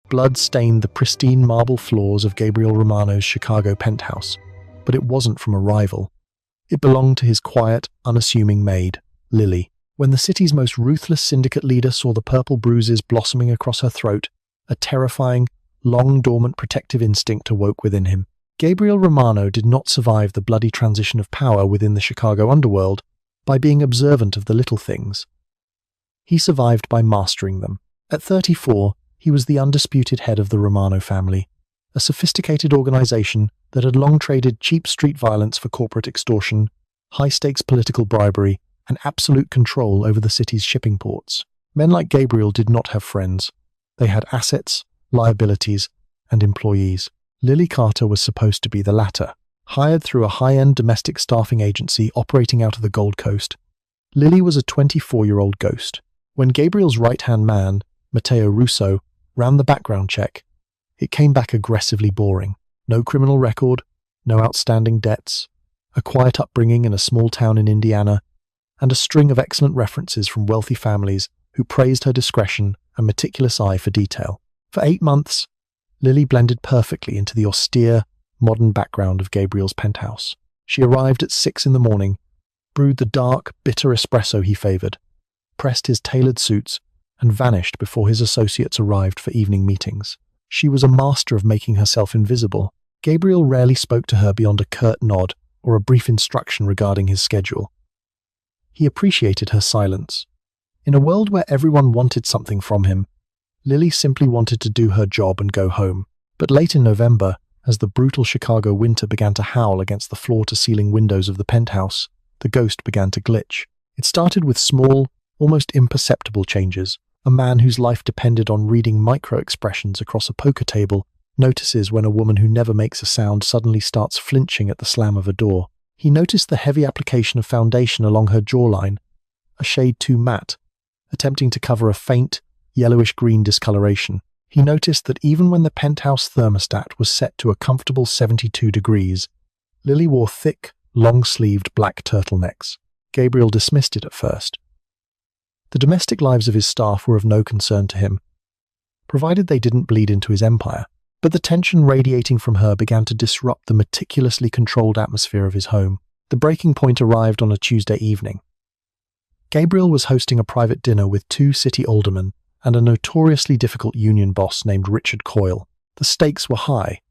Blood stained the pristine marble floors of Gabriel Romano's Chicago penthouse, but it wasn't from a rival. It belonged to his quiet, unassuming maid, Lily. When the city's most ruthless syndicate leader saw the purple bruises blossoming across her throat, a terrifying, long-dormant protective instinct awoke within him. Gabriel Romano did not survive the bloody transition of power within the Chicago underworld by being observant of the little things. He survived by mastering them. At 34, he was the undisputed head of the Romano family, a sophisticated organization that had long traded cheap street violence for corporate extortion, high-stakes political bribery, and absolute control over the city's shipping ports. Men like Gabriel did not have friends. They had assets, liabilities, and employees. Lily Carter was supposed to be the latter. Hired through a high-end domestic staffing agency operating out of the Gold Coast, Lily was a 24-year-old ghost. When Gabriel's right-hand man, Matteo Russo, ran the background check, it came back aggressively boring. No criminal record, no outstanding debts, a quiet upbringing in a small town in Indiana, and a string of excellent references from wealthy families who praised her discretion and meticulous eye for detail. For 8 months, Lily blended perfectly into the austere, modern background of Gabriel's penthouse. She arrived at 6 in the morning, brewed the dark, bitter espresso he favored, pressed his tailored suits, and vanished before his associates arrived for evening meetings. She was a master of making herself invisible. Gabriel rarely spoke to her beyond a curt nod or a brief instruction regarding his schedule. He appreciated her silence. In a world where everyone wanted something from him, Lily simply wanted to do her job and go home. But late in November, as the brutal Chicago winter began to howl against the floor-to-ceiling windows of the penthouse, the ghost began to glitch. It started with small, almost imperceptible changes. A man whose life depended on reading micro-expressions across a poker table notices when a woman who never makes a sound suddenly starts flinching at the slam of a door. He noticed the heavy application of foundation along her jawline, a shade too matte, attempting to cover a faint, yellowish-green discoloration. He noticed that even when the penthouse thermostat was set to a comfortable 72 degrees, Lily wore thick, long-sleeved black turtlenecks. Gabriel dismissed it at first. The domestic lives of his staff were of no concern to him, provided they didn't bleed into his empire. But the tension radiating from her began to disrupt the meticulously controlled atmosphere of his home. The breaking point arrived on a Tuesday evening. Gabriel was hosting a private dinner with 2 city aldermen and a notoriously difficult union boss named Richard Coyle. The stakes were high.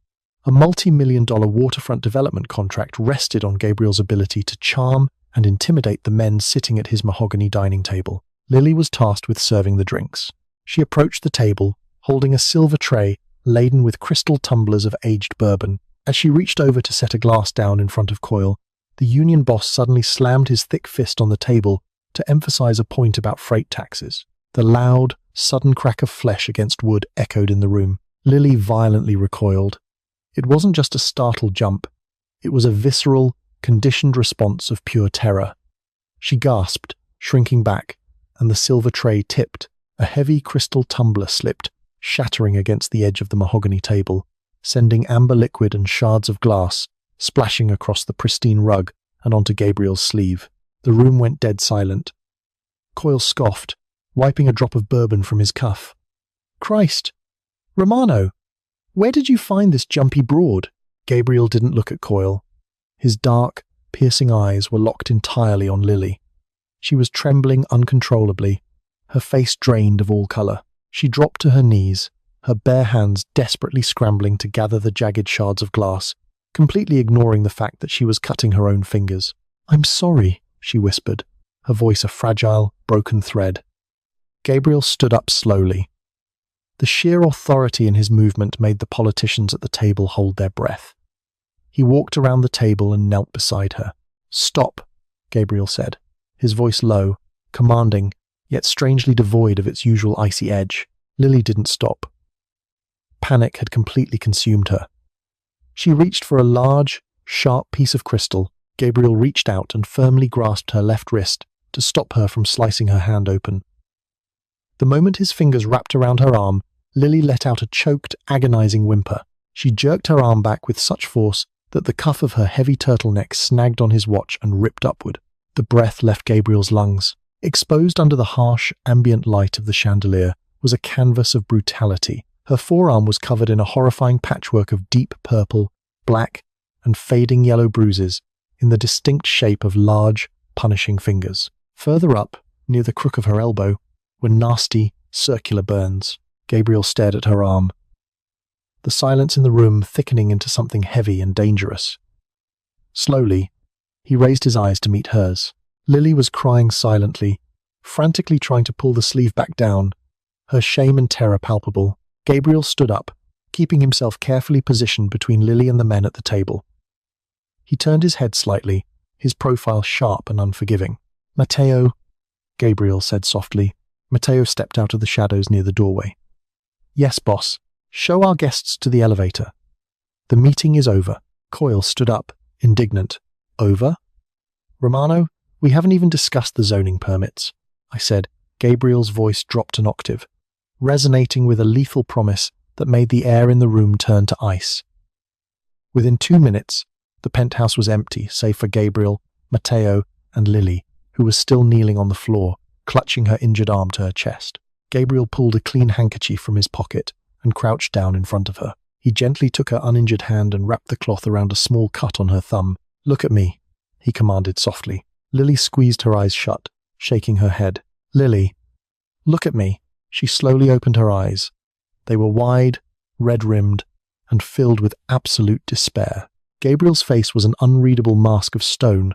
A multi-million-dollar waterfront development contract rested on Gabriel's ability to charm and intimidate the men sitting at his mahogany dining table. Lily was tasked with serving the drinks. She approached the table, holding a silver tray laden with crystal tumblers of aged bourbon. As she reached over to set a glass down in front of Coyle, the union boss suddenly slammed his thick fist on the table to emphasize a point about freight taxes. The loud, sudden crack of flesh against wood echoed in the room. Lily violently recoiled. It wasn't just a startled jump. It was a visceral, conditioned response of pure terror. She gasped, shrinking back, and the silver tray tipped. A heavy crystal tumbler slipped, shattering against the edge of the mahogany table, sending amber liquid and shards of glass splashing across the pristine rug and onto Gabriel's sleeve. The room went dead silent. Coyle scoffed, wiping a drop of bourbon from his cuff. "Christ! Romano! Where did you find this jumpy broad?" Gabriel didn't look at Coyle. His dark, piercing eyes were locked entirely on Lily. She was trembling uncontrollably, her face drained of all color. She dropped to her knees, her bare hands desperately scrambling to gather the jagged shards of glass, completely ignoring the fact that she was cutting her own fingers. "I'm sorry," she whispered, her voice a fragile, broken thread. Gabriel stood up slowly. The sheer authority in his movement made the politicians at the table hold their breath. He walked around the table and knelt beside her. "Stop," Gabriel said, his voice low, commanding, yet strangely devoid of its usual icy edge. Lily didn't stop. Panic had completely consumed her. She reached for a large, sharp piece of crystal. Gabriel reached out and firmly grasped her left wrist to stop her from slicing her hand open. The moment his fingers wrapped around her arm, Lily let out a choked, agonizing whimper. She jerked her arm back with such force that the cuff of her heavy turtleneck snagged on his watch and ripped upward. The breath left Gabriel's lungs. Exposed under the harsh, ambient light of the chandelier was a canvas of brutality, Her forearm was covered in a horrifying patchwork of deep purple, black, and fading yellow bruises in the distinct shape of large, punishing fingers. Further up, near the crook of her elbow, were nasty, circular burns. Gabriel stared at her arm, the silence in the room thickening into something heavy and dangerous. Slowly, he raised his eyes to meet hers. Lily was crying silently, frantically trying to pull the sleeve back down, her shame and terror palpable. Gabriel stood up, keeping himself carefully positioned between Lily and the men at the table. He turned his head slightly, his profile sharp and unforgiving. "Matteo," Gabriel said softly. Matteo stepped out of the shadows near the doorway. "Yes, boss. Show our guests to the elevator." "The meeting is over." Coyle stood up, indignant. "Over? Romano, we haven't even discussed the zoning permits," I said. Gabriel's voice dropped an octave, resonating with a lethal promise that made the air in the room turn to ice. Within 2 minutes, the penthouse was empty, save for Gabriel, Matteo, and Lily, who was still kneeling on the floor, clutching her injured arm to her chest. Gabriel pulled a clean handkerchief from his pocket and crouched down in front of her. He gently took her uninjured hand and wrapped the cloth around a small cut on her thumb. "Look at me," he commanded softly. Lily squeezed her eyes shut, shaking her head. "Lily, look at me." She slowly opened her eyes. They were wide, red-rimmed, and filled with absolute despair. Gabriel's face was an unreadable mask of stone,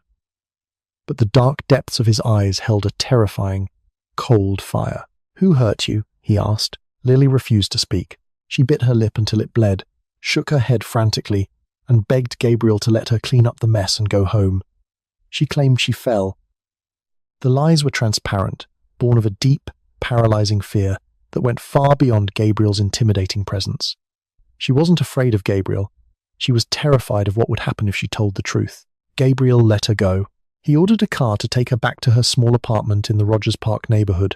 but the dark depths of his eyes held a terrifying, cold fire. "Who hurt you?" he asked. Lily refused to speak. She bit her lip until it bled, shook her head frantically, and begged Gabriel to let her clean up the mess and go home. She claimed she fell. The lies were transparent, born of a deep, paralyzing fear that went far beyond Gabriel's intimidating presence. She wasn't afraid of Gabriel. She was terrified of what would happen if she told the truth. Gabriel let her go. He ordered a car to take her back to her small apartment in the Rogers Park neighborhood,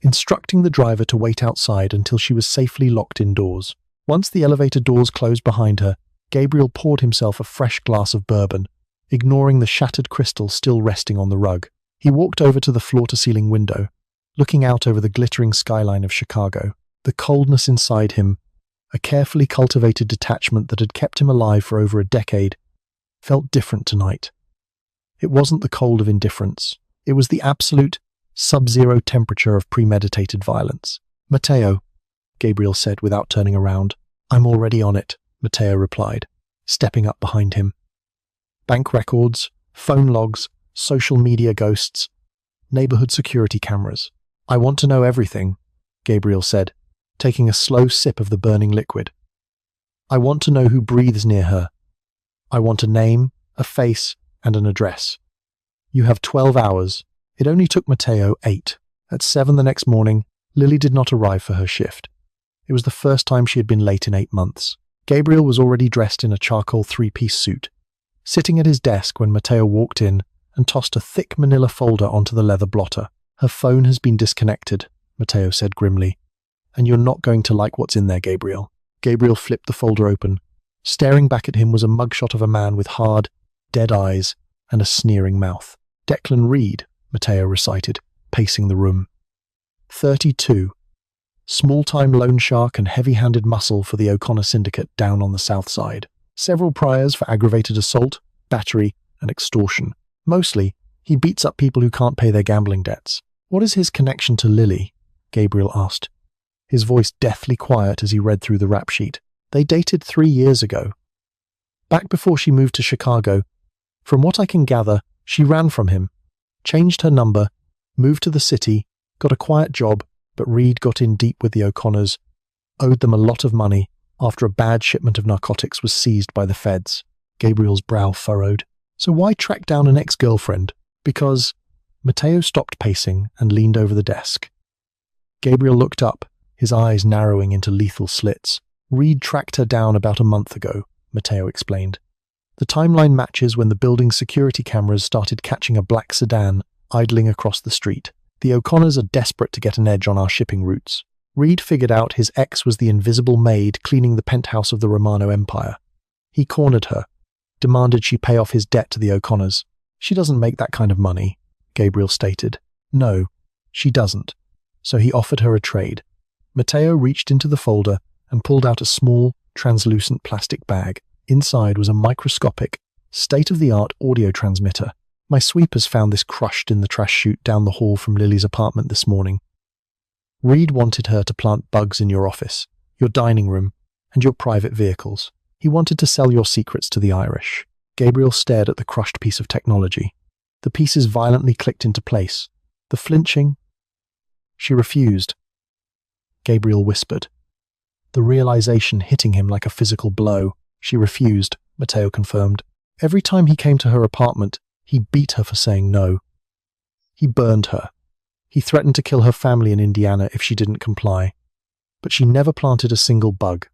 instructing the driver to wait outside until she was safely locked indoors. Once the elevator doors closed behind her, Gabriel poured himself a fresh glass of bourbon, ignoring the shattered crystal still resting on the rug. He walked over to the floor-to-ceiling window, looking out over the glittering skyline of Chicago. The coldness inside him, a carefully cultivated detachment that had kept him alive for over a decade, felt different tonight. It wasn't the cold of indifference. It was the absolute, sub-zero temperature of premeditated violence. "Matteo," Gabriel said without turning around. "I'm already on it," Matteo replied, stepping up behind him. Bank records, phone logs, social media ghosts, neighborhood security cameras. "I want to know everything," Gabriel said, taking a slow sip of the burning liquid. "I want to know who breathes near her. I want a name, a face, and an address. You have 12 hours. It only took Matteo 8. At 7 the next morning, Lily did not arrive for her shift. It was the first time she had been late in 8 months. Gabriel was already dressed in a charcoal 3-piece suit, sitting at his desk when Matteo walked in and tossed a thick manila folder onto the leather blotter. "Her phone has been disconnected," Matteo said grimly. "And you're not going to like what's in there, Gabriel." Gabriel flipped the folder open. Staring back at him was a mugshot of a man with hard, dead eyes and a sneering mouth. "Declan Reed," Matteo recited, pacing the room. 32. Small-time loan shark and heavy-handed muscle for the O'Connor syndicate down on the south side. Several priors for aggravated assault, battery, and extortion. Mostly, he beats up people who can't pay their gambling debts. "What is his connection to Lily?" Gabriel asked, his voice deathly quiet as he read through the rap sheet. "They dated 3 years ago. Back before she moved to Chicago. From what I can gather, she ran from him, changed her number, moved to the city, got a quiet job, but Reed got in deep with the O'Connors, owed them a lot of money after a bad shipment of narcotics was seized by the feds." Gabriel's brow furrowed. "So why track down an ex-girlfriend?" "Because..." Matteo stopped pacing and leaned over the desk. Gabriel looked up, his eyes narrowing into lethal slits. "Reed tracked her down about a month ago," Matteo explained. "The timeline matches when the building's security cameras started catching a black sedan idling across the street. The O'Connors are desperate to get an edge on our shipping routes. Reed figured out his ex was the invisible maid cleaning the penthouse of the Romano Empire. He cornered her, demanded she pay off his debt to the O'Connors. She doesn't make that kind of money, Gabriel stated. No, she doesn't. So he offered her a trade. Matteo reached into the folder and pulled out a small, translucent plastic bag. Inside was a microscopic, state-of-the-art audio transmitter. My sweepers found this crushed in the trash chute down the hall from Lily's apartment this morning. Reed wanted her to plant bugs in your office, your dining room, and your private vehicles. He wanted to sell your secrets to the Irish. Gabriel stared at the crushed piece of technology. The pieces violently clicked into place. The flinching. She refused. Gabriel whispered. The realization hitting him like a physical blow. She refused, Matteo confirmed. Every time he came to her apartment, he beat her for saying no. He burned her. He threatened to kill her family in Indiana if she didn't comply. But she never planted a single bug.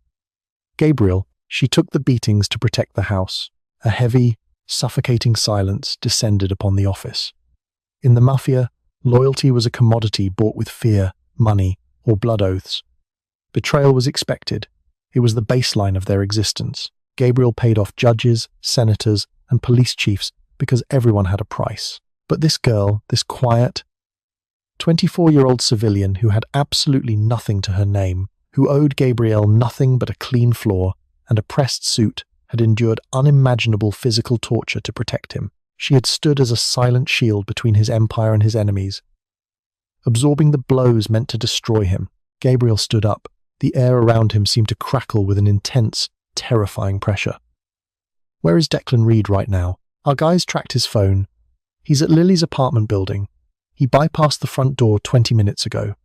Gabriel, she took the beatings to protect the house. A heavy, suffocating silence descended upon the office. In the Mafia, loyalty was a commodity bought with fear, money, or blood oaths. Betrayal was expected. It was the baseline of their existence. Gabriel paid off judges, senators, and police chiefs because everyone had a price. But this girl, this quiet, 24-year-old civilian who had absolutely nothing to her name, who owed Gabriel nothing but a clean floor and a pressed suit, had endured unimaginable physical torture to protect him. She had stood as a silent shield between his empire and his enemies, absorbing the blows meant to destroy him. Gabriel stood up. The air around him seemed to crackle with an intense, terrifying pressure. Where is Declan Reed right now? Our guys tracked his phone. He's at Lily's apartment building. He bypassed the front door 20 minutes ago.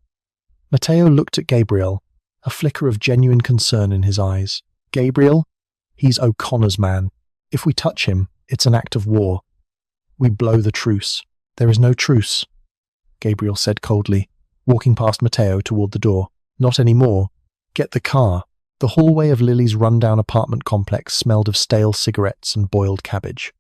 Matteo looked at Gabriel, a flicker of genuine concern in his eyes. Gabriel, he's O'Connor's man. If we touch him, it's an act of war. We blow the truce. There is no truce, Gabriel said coldly, walking past Matteo toward the door. Not anymore. Get the car. The hallway of Lily's rundown apartment complex smelled of stale cigarettes and boiled cabbage.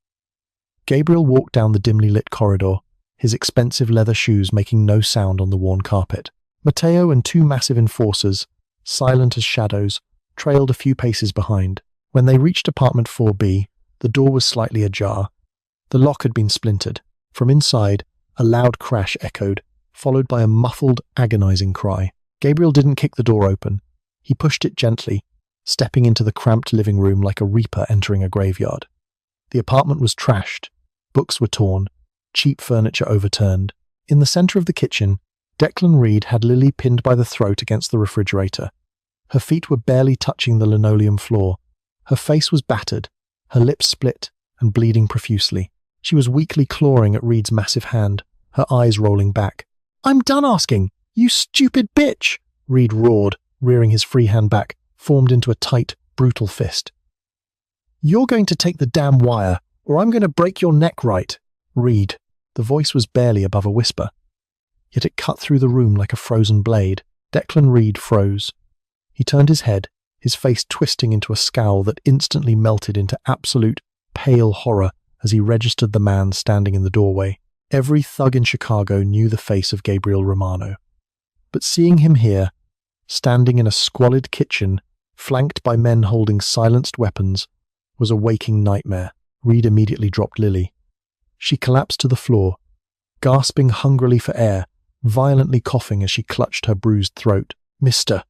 Gabriel walked down the dimly lit corridor, his expensive leather shoes making no sound on the worn carpet. Matteo and two massive enforcers, silent as shadows, trailed a few paces behind. When they reached apartment 4B, the door was slightly ajar. The lock had been splintered. From inside, a loud crash echoed, followed by a muffled, agonizing cry. Gabriel didn't kick the door open. He pushed it gently, stepping into the cramped living room like a reaper entering a graveyard. The apartment was trashed. Books were torn, cheap furniture overturned. In the center of the kitchen, Declan Reed had Lily pinned by the throat against the refrigerator. Her feet were barely touching the linoleum floor. Her face was battered, her lips split and bleeding profusely. She was weakly clawing at Reed's massive hand, her eyes rolling back. "I'm done asking! You stupid bitch!" Reed roared, rearing his free hand back, formed into a tight, brutal fist. "You're going to take the damn wire, or I'm going to break your neck right." Reed. The voice was barely above a whisper, yet it cut through the room like a frozen blade. Declan Reed froze. He turned his head, his face twisting into a scowl that instantly melted into absolute, pale horror as he registered the man standing in the doorway. Every thug in Chicago knew the face of Gabriel Romano. But seeing him here, standing in a squalid kitchen, flanked by men holding silenced weapons, was a waking nightmare. Reed immediately dropped Lily. She collapsed to the floor, gasping hungrily for air, violently coughing as she clutched her bruised throat. Mr.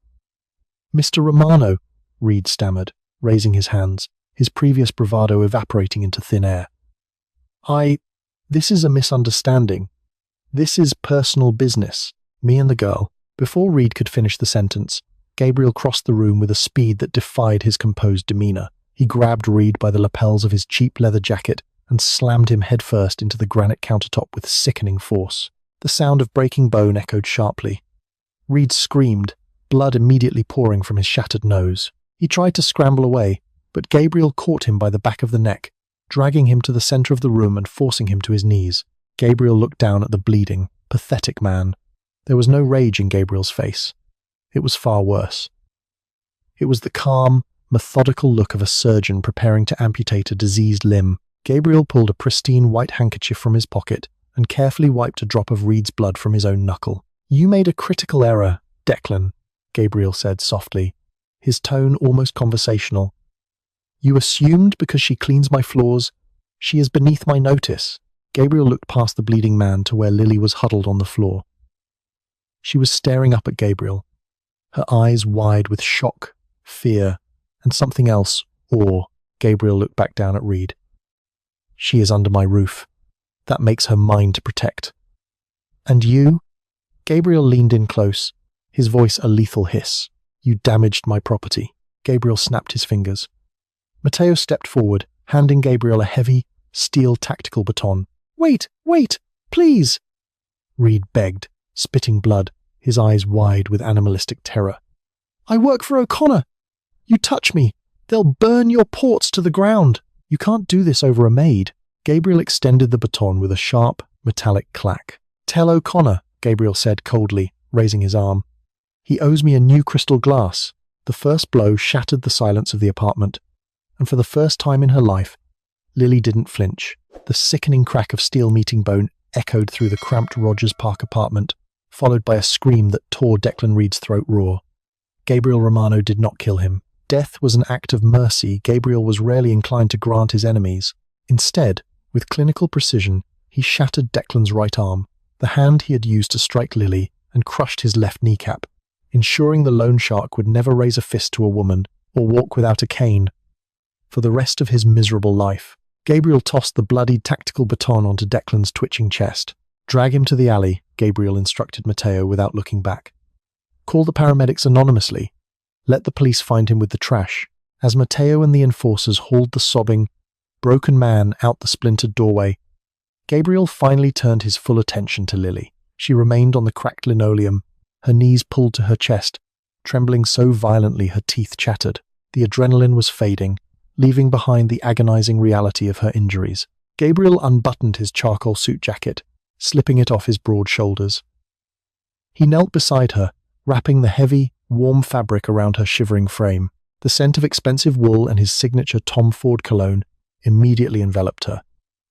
Romano," Reed stammered, raising his hands, his previous bravado evaporating into thin air. This is a misunderstanding. This is personal business. Me and the girl." Before Reed could finish the sentence, Gabriel crossed the room with a speed that defied his composed demeanor. He grabbed Reed by the lapels of his cheap leather jacket and slammed him headfirst into the granite countertop with sickening force. The sound of breaking bone echoed sharply. Reed screamed, blood immediately pouring from his shattered nose. He tried to scramble away, but Gabriel caught him by the back of the neck, dragging him to the center of the room and forcing him to his knees. Gabriel looked down at the bleeding, pathetic man. There was no rage in Gabriel's face. It was far worse. It was the calm, methodical look of a surgeon preparing to amputate a diseased limb. Gabriel pulled a pristine white handkerchief from his pocket and carefully wiped a drop of Reed's blood from his own knuckle. "You made a critical error, Declan," Gabriel said softly, his tone almost conversational. "You assumed because she cleans my floors, she is beneath my notice." Gabriel looked past the bleeding man to where Lily was huddled on the floor. She was staring up at Gabriel, Her eyes wide with shock, fear, and something else, awe. Gabriel looked back down at Reed. She is under my roof. That makes her mine to protect. And you? Gabriel leaned in close, his voice a lethal hiss. You damaged my property. Gabriel snapped his fingers. Matteo stepped forward, handing Gabriel a heavy, steel tactical baton. Wait, please! Reed begged, spitting blood, his eyes wide with animalistic terror. I work for O'Connor. You touch me, they'll burn your ports to the ground. You can't do this over a maid. Gabriel extended the baton with a sharp, metallic clack. Tell O'Connor, Gabriel said coldly, raising his arm. He owes me a new crystal glass. The first blow shattered the silence of the apartment, and for the first time in her life, Lily didn't flinch. The sickening crack of steel meeting bone echoed through the cramped Rogers Park apartment, followed by a scream that tore Declan Reed's throat raw. Gabriel Romano did not kill him. Death was an act of mercy Gabriel was rarely inclined to grant his enemies. Instead, with clinical precision, he shattered Declan's right arm, the hand he had used to strike Lily, and crushed his left kneecap, ensuring the loan shark would never raise a fist to a woman or walk without a cane for the rest of his miserable life. Gabriel tossed the bloodied tactical baton onto Declan's twitching chest. Drag him to the alley, Gabriel instructed Matteo without looking back. Call the paramedics anonymously. Let the police find him with the trash. As Matteo and the enforcers hauled the sobbing, broken man out the splintered doorway, Gabriel finally turned his full attention to Lily. She remained on the cracked linoleum, her knees pulled to her chest, trembling so violently her teeth chattered. The adrenaline was fading, leaving behind the agonizing reality of her injuries. Gabriel unbuttoned his charcoal suit jacket, slipping it off his broad shoulders. He knelt beside her, wrapping the heavy, warm fabric around her shivering frame. The scent of expensive wool and his signature Tom Ford cologne immediately enveloped her,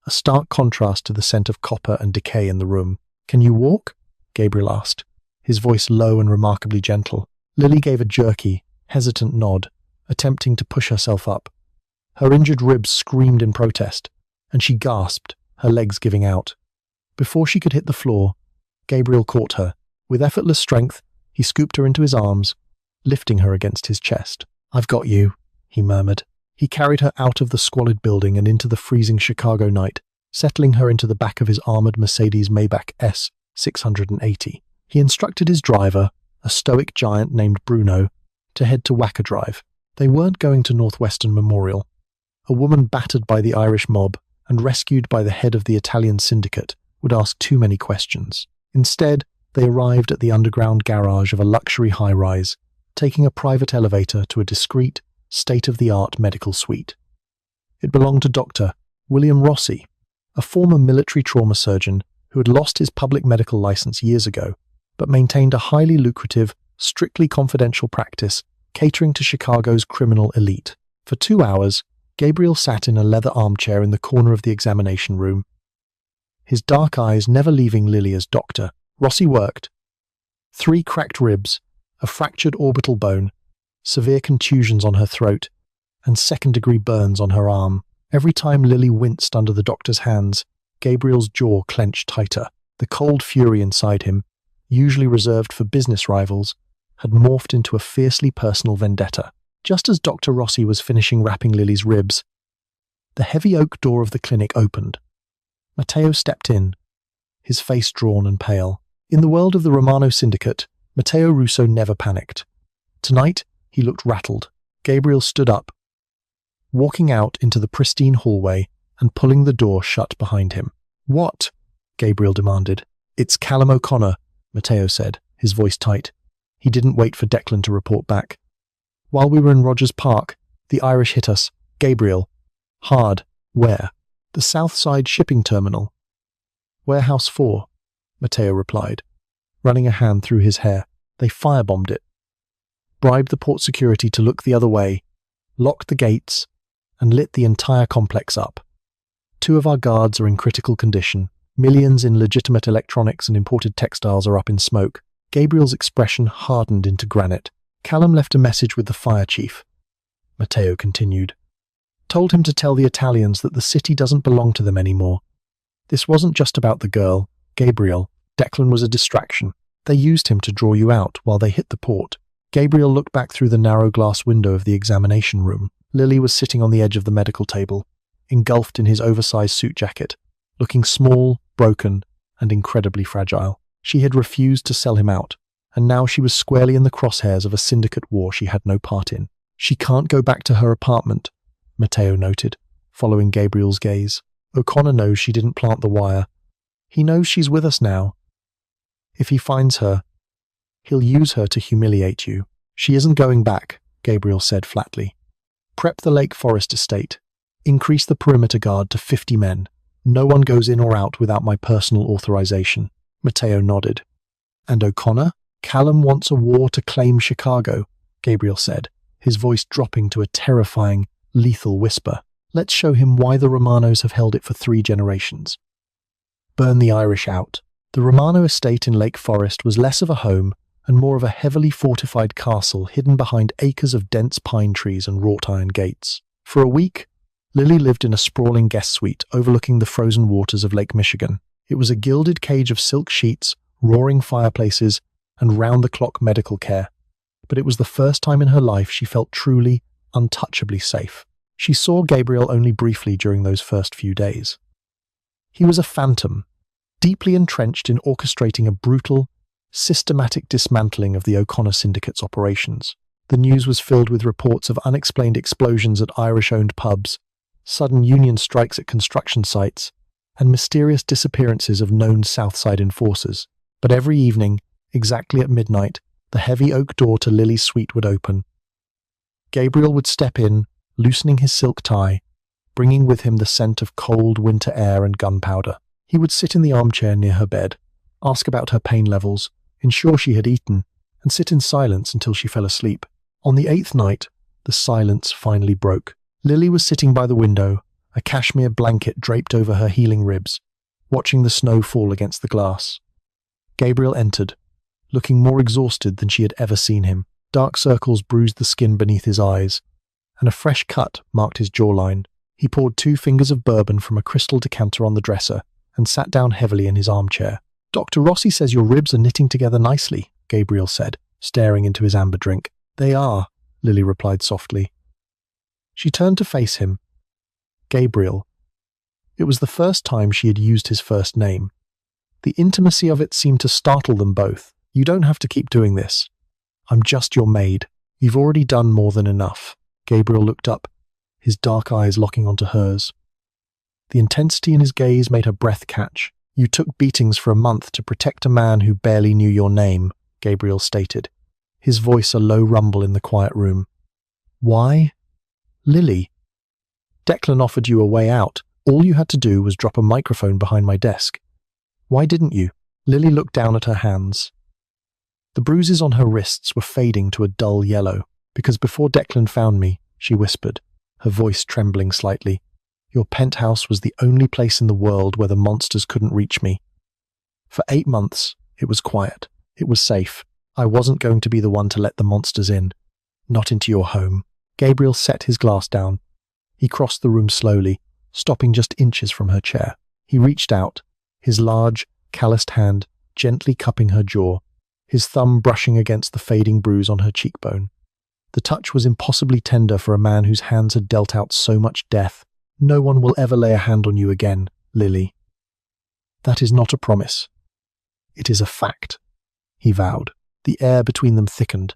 a stark contrast to the scent of copper and decay in the room. Can you walk? Gabriel asked, his voice low and remarkably gentle. Lily gave a jerky, hesitant nod, attempting to push herself up. Her injured ribs screamed in protest, and she gasped, her legs giving out. Before she could hit the floor, Gabriel caught her. With effortless strength, he scooped her into his arms, lifting her against his chest. I've got you, he murmured. He carried her out of the squalid building and into the freezing Chicago night, settling her into the back of his armored Mercedes Maybach S680. He instructed his driver, a stoic giant named Bruno, to head to Wacker Drive. They weren't going to Northwestern Memorial. A woman battered by the Irish mob and rescued by the head of the Italian syndicate would ask too many questions. Instead, they arrived at the underground garage of a luxury high-rise, taking a private elevator to a discreet, state-of-the-art medical suite. It belonged to Dr. William Rossi, a former military trauma surgeon who had lost his public medical license years ago, but maintained a highly lucrative, strictly confidential practice catering to Chicago's criminal elite. For 2 hours, Gabriel sat in a leather armchair in the corner of the examination room, his dark eyes never leaving Lily as doctor. Rossi worked. 3 cracked ribs, a fractured orbital bone, severe contusions on her throat, and second-degree burns on her arm. Every time Lily winced under the doctor's hands, Gabriel's jaw clenched tighter. The cold fury inside him, usually reserved for business rivals, had morphed into a fiercely personal vendetta. Just as Dr. Rossi was finishing wrapping Lily's ribs, the heavy oak door of the clinic opened. Matteo stepped in, his face drawn and pale. In the world of the Romano syndicate, Matteo Russo never panicked. Tonight, he looked rattled. Gabriel stood up, walking out into the pristine hallway and pulling the door shut behind him. What? Gabriel demanded. It's Callum O'Connor, Matteo said, his voice tight. He didn't wait for Declan to report back. While we were in Rogers Park, the Irish hit us. Gabriel. Hard. Where? The South Side shipping terminal. Warehouse 4, Matteo replied, running a hand through his hair. They firebombed it, bribed the port security to look the other way, locked the gates, and lit the entire complex up. 2 of our guards are in critical condition. Millions in legitimate electronics and imported textiles are up in smoke. Gabriel's expression hardened into granite. Callum left a message with the fire chief. Matteo continued. Told him to tell the Italians that the city doesn't belong to them anymore. This wasn't just about the girl, Gabriel. Declan was a distraction. They used him to draw you out while they hit the port. Gabriel looked back through the narrow glass window of the examination room. Lily was sitting on the edge of the medical table, engulfed in his oversized suit jacket, looking small, broken, and incredibly fragile. She had refused to sell him out, and now she was squarely in the crosshairs of a syndicate war she had no part in. She can't go back to her apartment, Matteo noted, following Gabriel's gaze. O'Connor knows she didn't plant the wire. He knows she's with us now. If he finds her, he'll use her to humiliate you. She isn't going back, Gabriel said flatly. Prep the Lake Forest estate. Increase the perimeter guard to 50 men. No one goes in or out without my personal authorization. Matteo nodded. And O'Connor? Callum wants a war to claim Chicago, Gabriel said, his voice dropping to a terrifying, lethal whisper. Let's show him why the Romanos have held it for 3 generations. Burn the Irish out. The Romano estate in Lake Forest was less of a home and more of a heavily fortified castle hidden behind acres of dense pine trees and wrought iron gates. For a week, Lily lived in a sprawling guest suite overlooking the frozen waters of Lake Michigan. It was a gilded cage of silk sheets, roaring fireplaces, and round-the-clock medical care. But it was the first time in her life she felt truly, untouchably safe. She saw Gabriel only briefly during those first few days. He was a phantom, deeply entrenched in orchestrating a brutal, systematic dismantling of the O'Connor syndicate's operations. The news was filled with reports of unexplained explosions at Irish-owned pubs, sudden union strikes at construction sites, and mysterious disappearances of known Southside enforcers. But every evening, exactly at midnight, the heavy oak door to Lily's suite would open. Gabriel would step in, loosening his silk tie, bringing with him the scent of cold winter air and gunpowder. He would sit in the armchair near her bed, ask about her pain levels, ensure she had eaten, and sit in silence until she fell asleep. On the 8th night, the silence finally broke. Lily was sitting by the window, a cashmere blanket draped over her healing ribs, watching the snow fall against the glass. Gabriel entered, looking more exhausted than she had ever seen him. Dark circles bruised the skin beneath his eyes, and a fresh cut marked his jawline. He poured 2 fingers of bourbon from a crystal decanter on the dresser and sat down heavily in his armchair. Dr. Rossi says your ribs are knitting together nicely, Gabriel said, staring into his amber drink. They are, Lily replied softly. She turned to face him. Gabriel. It was the first time she had used his first name. The intimacy of it seemed to startle them both. You don't have to keep doing this. I'm just your maid. You've already done more than enough. Gabriel looked up, his dark eyes locking onto hers. The intensity in his gaze made her breath catch. You took beatings for a month to protect a man who barely knew your name, Gabriel stated, his voice a low rumble in the quiet room. Why? Lily. Declan offered you a way out. All you had to do was drop a microphone behind my desk. Why didn't you? Lily looked down at her hands. The bruises on her wrists were fading to a dull yellow. Because before Declan found me, she whispered, her voice trembling slightly, your penthouse was the only place in the world where the monsters couldn't reach me. For 8 months, it was quiet. It was safe. I wasn't going to be the one to let the monsters in. Not into your home. Gabriel set his glass down. He crossed the room slowly, stopping just inches from her chair. He reached out, his large, calloused hand gently cupping her jaw, his thumb brushing against the fading bruise on her cheekbone. The touch was impossibly tender for a man whose hands had dealt out so much death. No one will ever lay a hand on you again, Lily. That is not a promise. It is a fact, he vowed. The air between them thickened,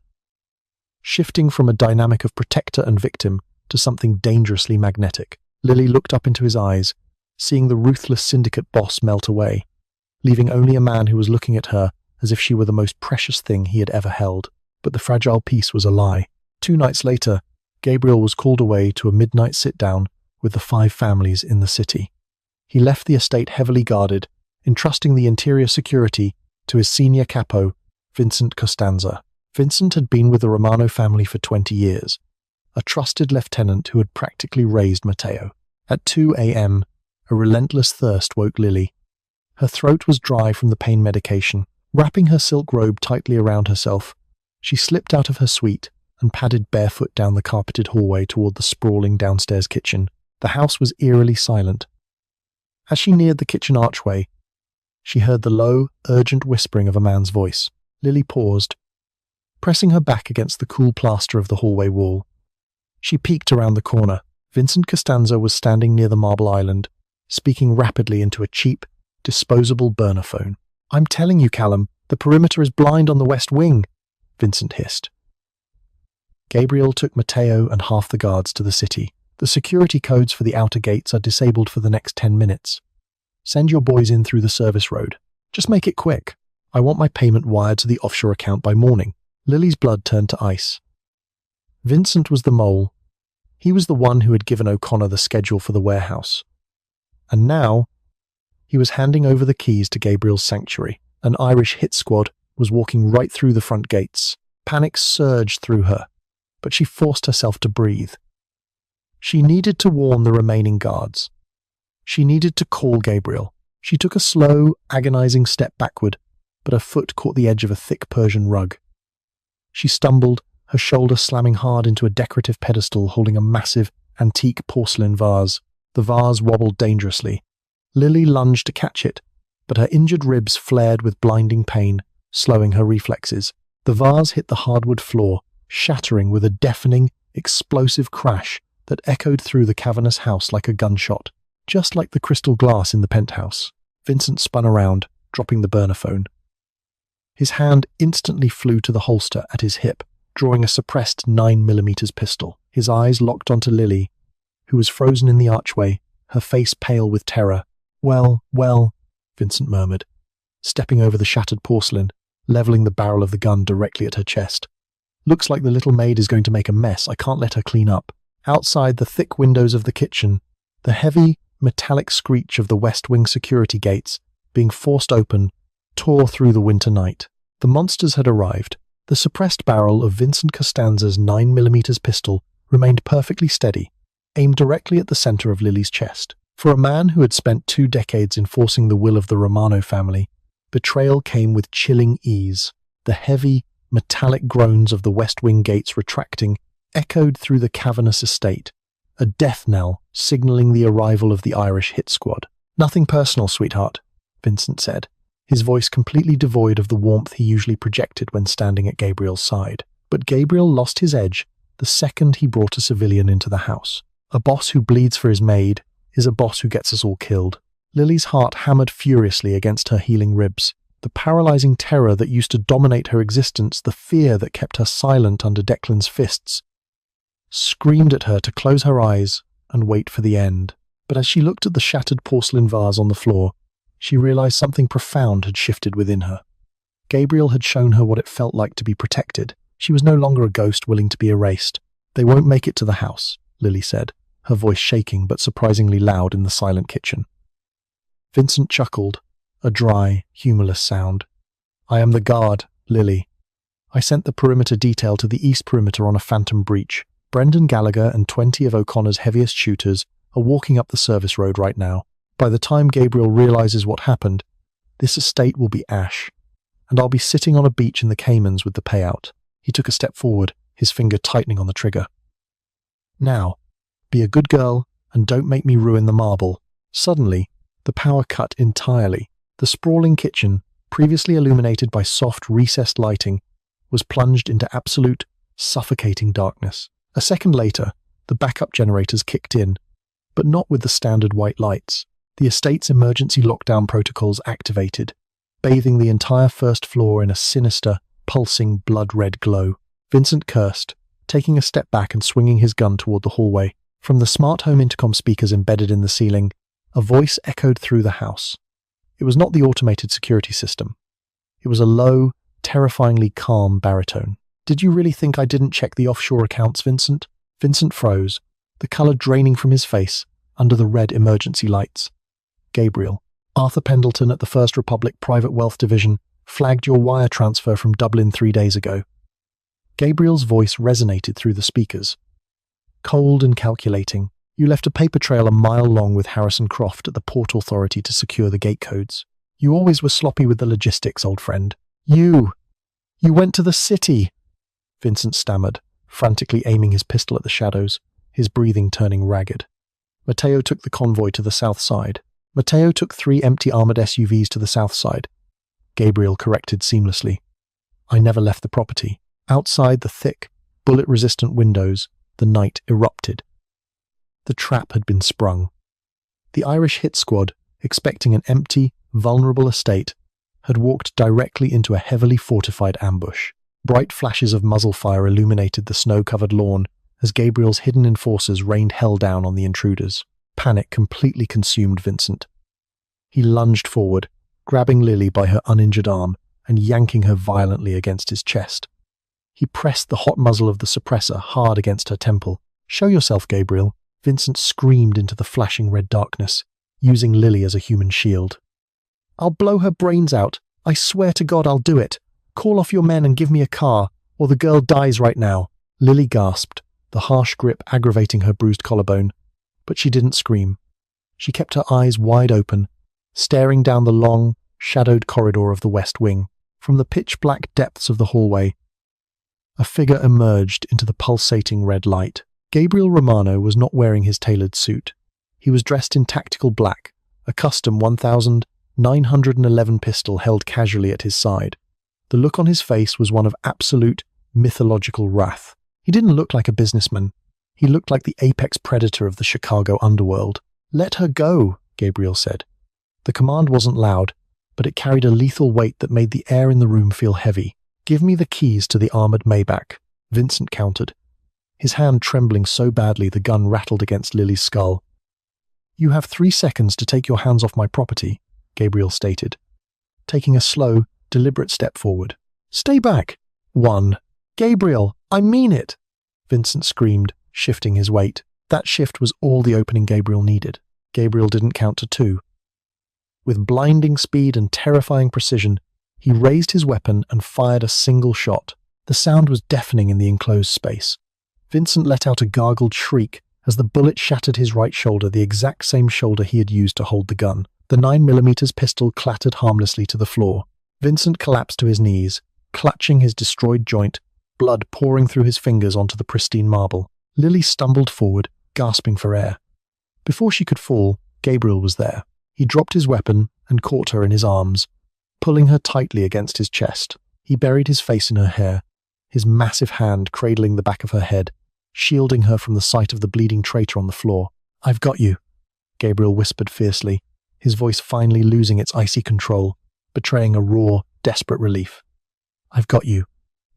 shifting from a dynamic of protector and victim to something dangerously magnetic. Lily looked up into his eyes, seeing the ruthless syndicate boss melt away, leaving only a man who was looking at her as if she were the most precious thing he had ever held. But the fragile peace was a lie. 2 nights later, Gabriel was called away to a midnight sit-down with the 5 families in the city. He left the estate heavily guarded, entrusting the interior security to his senior capo, Vincent Costanza. Vincent had been with the Romano family for 20 years, a trusted lieutenant who had practically raised Matteo. At 2 a.m., a relentless thirst woke Lily. Her throat was dry from the pain medication. Wrapping her silk robe tightly around herself, she slipped out of her suite and padded barefoot down the carpeted hallway toward the sprawling downstairs kitchen. The house was eerily silent. As she neared the kitchen archway, she heard the low, urgent whispering of a man's voice. Lily paused, pressing her back against the cool plaster of the hallway wall. She peeked around the corner. Vincent Costanza was standing near the marble island, speaking rapidly into a cheap, disposable burner phone. "I'm telling you, Callum, the perimeter is blind on the west wing," Vincent hissed. Gabriel took Matteo and half the guards to the city. "The security codes for the outer gates are disabled for the next 10 minutes. Send your boys in through the service road. Just make it quick. I want my payment wired to the offshore account by morning." Lily's blood turned to ice. Vincent was the mole. He was the one who had given O'Connor the schedule for the warehouse. And now, he was handing over the keys to Gabriel's sanctuary. An Irish hit squad was walking right through the front gates. Panic surged through her, but she forced herself to breathe. She needed to warn the remaining guards. She needed to call Gabriel. She took a slow, agonizing step backward, but her foot caught the edge of a thick Persian rug. She stumbled, her shoulder slamming hard into a decorative pedestal holding a massive, antique porcelain vase. The vase wobbled dangerously. Lily lunged to catch it, but her injured ribs flared with blinding pain, slowing her reflexes. The vase hit the hardwood floor, shattering with a deafening, explosive crash that echoed through the cavernous house like a gunshot. Just like the crystal glass in the penthouse, Vincent spun around, dropping the burner phone. His hand instantly flew to the holster at his hip, drawing a suppressed 9mm pistol. His eyes locked onto Lily, who was frozen in the archway, her face pale with terror. Well, Vincent murmured, stepping over the shattered porcelain, leveling the barrel of the gun directly at her chest. "Looks like the little maid is going to make a mess. I can't let her clean up." Outside the thick windows of the kitchen, the heavy, metallic screech of the West Wing security gates, being forced open, tore through the winter night. The monsters had arrived. The suppressed barrel of Vincent Costanza's 9mm pistol remained perfectly steady, aimed directly at the center of Lily's chest. For a man who had spent 2 decades enforcing the will of the Romano family, betrayal came with chilling ease. The heavy, metallic groans of the West Wing gates retracting echoed through the cavernous estate, a death knell signaling the arrival of the Irish hit squad. "Nothing personal, sweetheart," Vincent said, his voice completely devoid of the warmth he usually projected when standing at Gabriel's side. But Gabriel lost his edge the second he brought a civilian into the house. A boss who bleeds for his maid is a boss who gets us all killed. Lily's heart hammered furiously against her healing ribs. The paralyzing terror that used to dominate her existence, the fear that kept her silent under Declan's fists, screamed at her to close her eyes and wait for the end. But as she looked at the shattered porcelain vase on the floor, she realized something profound had shifted within her. Gabriel had shown her what it felt like to be protected. She was no longer a ghost willing to be erased. "They won't make it to the house," Lily said, her voice shaking but surprisingly loud in the silent kitchen. Vincent chuckled, a dry, humorless sound. "I am the guard, Lily. I sent the perimeter detail to the east perimeter on a phantom breach. Brendan Gallagher and 20 of O'Connor's heaviest shooters are walking up the service road right now. By the time Gabriel realizes what happened, this estate will be ash, and I'll be sitting on a beach in the Caymans with the payout." He took a step forward, his finger tightening on the trigger. "Now, be a good girl and don't make me ruin the marble." Suddenly, the power cut entirely. The sprawling kitchen, previously illuminated by soft, recessed lighting, was plunged into absolute, suffocating darkness. A second later, the backup generators kicked in, but not with the standard white lights. The estate's emergency lockdown protocols activated, bathing the entire first floor in a sinister, pulsing, blood-red glow. Vincent cursed, taking a step back and swinging his gun toward the hallway. From the smart home intercom speakers embedded in the ceiling, a voice echoed through the house. It was not the automated security system. It was a low, terrifyingly calm baritone. "Did you really think I didn't check the offshore accounts, Vincent?" Vincent froze, the color draining from his face under the red emergency lights. "Gabriel, Arthur Pendleton at the First Republic Private Wealth Division flagged your wire transfer from Dublin 3 days ago." Gabriel's voice resonated through the speakers. Cold and calculating, "You left a paper trail a mile long with Harrison Croft at the Port Authority to secure the gate codes. You always were sloppy with the logistics, old friend. You went to the city," Vincent stammered, frantically aiming his pistol at the shadows, his breathing turning ragged. Matteo took the convoy to the south side. Matteo took 3 empty armored SUVs to the south side. Gabriel corrected seamlessly. "I never left the property. Outside the thick, bullet-resistant windows, the night erupted. The trap had been sprung. The Irish hit squad, expecting an empty, vulnerable estate, had walked directly into a heavily fortified ambush. Bright flashes of muzzle fire illuminated the snow-covered lawn as Gabriel's hidden enforcers rained hell down on the intruders. Panic completely consumed Vincent. He lunged forward, grabbing Lily by her uninjured arm and yanking her violently against his chest. He pressed the hot muzzle of the suppressor hard against her temple. "Show yourself, Gabriel," Vincent screamed into the flashing red darkness, using Lily as a human shield. "I'll blow her brains out. I swear to God I'll do it. Call off your men and give me a car, or the girl dies right now." Lily gasped, the harsh grip aggravating her bruised collarbone, but she didn't scream. She kept her eyes wide open, staring down the long, shadowed corridor of the West Wing. From the pitch-black depths of the hallway, a figure emerged into the pulsating red light. Gabriel Romano was not wearing his tailored suit. He was dressed in tactical black, a custom 1911 pistol held casually at his side. The look on his face was one of absolute, mythological wrath. He didn't look like a businessman. He looked like the apex predator of the Chicago underworld. "Let her go," Gabriel said. The command wasn't loud, but it carried a lethal weight that made the air in the room feel heavy. "Give me the keys to the armored Maybach," Vincent countered, his hand trembling so badly the gun rattled against Lily's skull. "You have 3 seconds to take your hands off my property," Gabriel stated, taking a slow, deliberate step forward. "Stay back." 1. "Gabriel, I mean it!" Vincent screamed, shifting his weight. That shift was all the opening Gabriel needed. Gabriel didn't count to 2. With blinding speed and terrifying precision, he raised his weapon and fired a single shot. The sound was deafening in the enclosed space. Vincent let out a gargled shriek as the bullet shattered his right shoulder, the exact same shoulder he had used to hold the gun. The 9mm pistol clattered harmlessly to the floor. Vincent collapsed to his knees, clutching his destroyed joint, blood pouring through his fingers onto the pristine marble. Lily stumbled forward, gasping for air. Before she could fall, Gabriel was there. He dropped his weapon and caught her in his arms, pulling her tightly against his chest. He buried his face in her hair, his massive hand cradling the back of her head, shielding her from the sight of the bleeding traitor on the floor. "I've got you," Gabriel whispered fiercely, his voice finally losing its icy control, betraying a raw, desperate relief. "I've got you.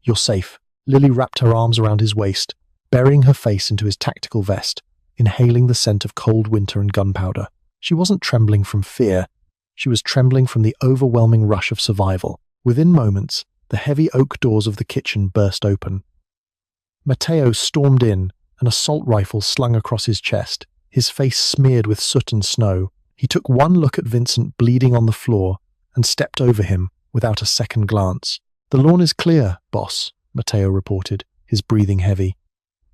You're safe." Lily wrapped her arms around his waist, burying her face into his tactical vest, inhaling the scent of cold winter and gunpowder. She wasn't trembling from fear. She was trembling from the overwhelming rush of survival. Within moments, the heavy oak doors of the kitchen burst open. Matteo stormed in, an assault rifle slung across his chest, his face smeared with soot and snow. He took one look at Vincent bleeding on the floor and stepped over him without a second glance. "The lawn is clear, boss," Matteo reported, his breathing heavy.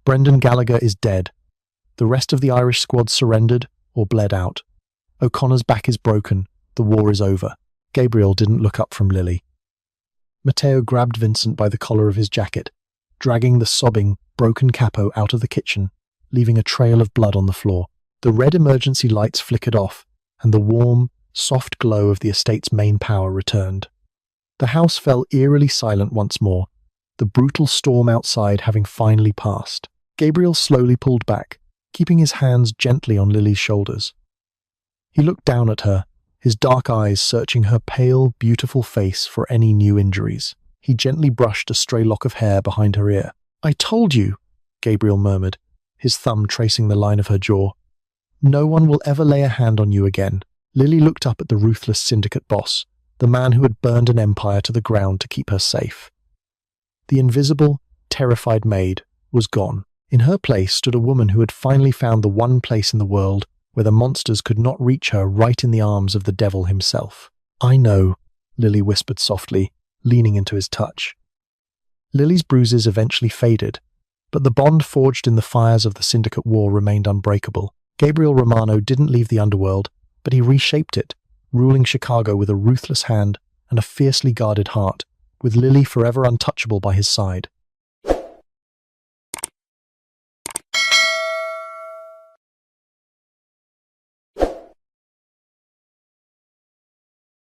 "Brendan Gallagher is dead. The rest of the Irish squad surrendered or bled out. O'Connor's back is broken. The war is over." Gabriel didn't look up from Lily. Matteo grabbed Vincent by the collar of his jacket, dragging the sobbing, broken capo out of the kitchen, leaving a trail of blood on the floor. The red emergency lights flickered off, and the warm, soft glow of the estate's main power returned. The house fell eerily silent once more, the brutal storm outside having finally passed. Gabriel slowly pulled back, keeping his hands gently on Lily's shoulders. He looked down at her, his dark eyes searching her pale, beautiful face for any new injuries. He gently brushed a stray lock of hair behind her ear. "I told you," Gabriel murmured, his thumb tracing the line of her jaw. "No one will ever lay a hand on you again." Lily looked up at the ruthless syndicate boss, the man who had burned an empire to the ground to keep her safe. The invisible, terrified Maid was gone. In her place stood a woman who had finally found the one place in the world where the monsters could not reach her, right in the arms of the devil himself. "I know," Lily whispered softly, leaning into his touch. Lily's bruises eventually faded, but the bond forged in the fires of the Syndicate War remained unbreakable. Gabriel Romano didn't leave the underworld, but he reshaped it, ruling Chicago with a ruthless hand and a fiercely guarded heart, with Lily forever untouchable by his side.